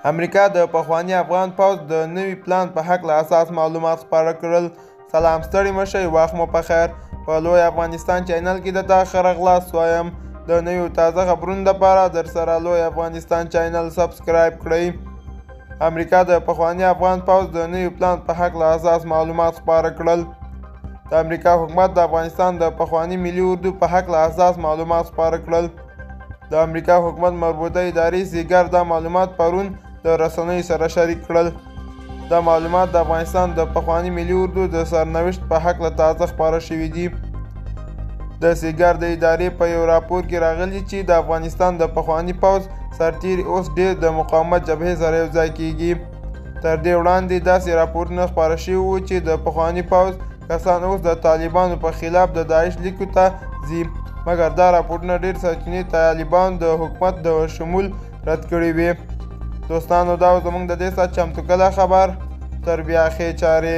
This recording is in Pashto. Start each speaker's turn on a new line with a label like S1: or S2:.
S1: امریکا د پخواني افغان پوځ د نوي پلان په هکله اساس معلومات خپاره کړل. سلام ستړي مه شئ، وخت مو په خیر. په لوی افغانستان چینل کې د تا ښه راغلاست وایم. د نویو تازه خبرونو لپاره درسره لوی افغانستان چینل سبسکرایب کړئ. امریکا د پخواني افغان پوځ د نوي پلان په هکله اساس معلومات خپاره کړل. د امریکا حکومت د افغانستان د پخواني ملي اردو په هکله اساس معلومات خپاره کړل. د امریکا حکومت مربوطه ادارې زیګر دا معلومات پرون د رسنیو سره شریک کړل. دا معلومات د افغانستان د پخواني ملي اردو د سرنوشت په هکله تازه خپاره شوي دي. د سیګر د ادارې په یو راپور کې راغلي چې د افغانستان د پخواني پوځ سرتیري اوس ډېر د مقاومت جبهې سره یوځای کیږي. تر دې وړاندې داسې راپورونه خپاره شوي وو چې د پخواني پوځ کسان اوس د طالبانو په خلاف د داعش لیکو ته ځي، مګر دا راپورونه ډېر سرچینې طالبانو د حکومت د شمول رد کړي وې. دوستانو دا زموږ د دې ساعت چمتو کله خبر. تر بیا ښې چارې.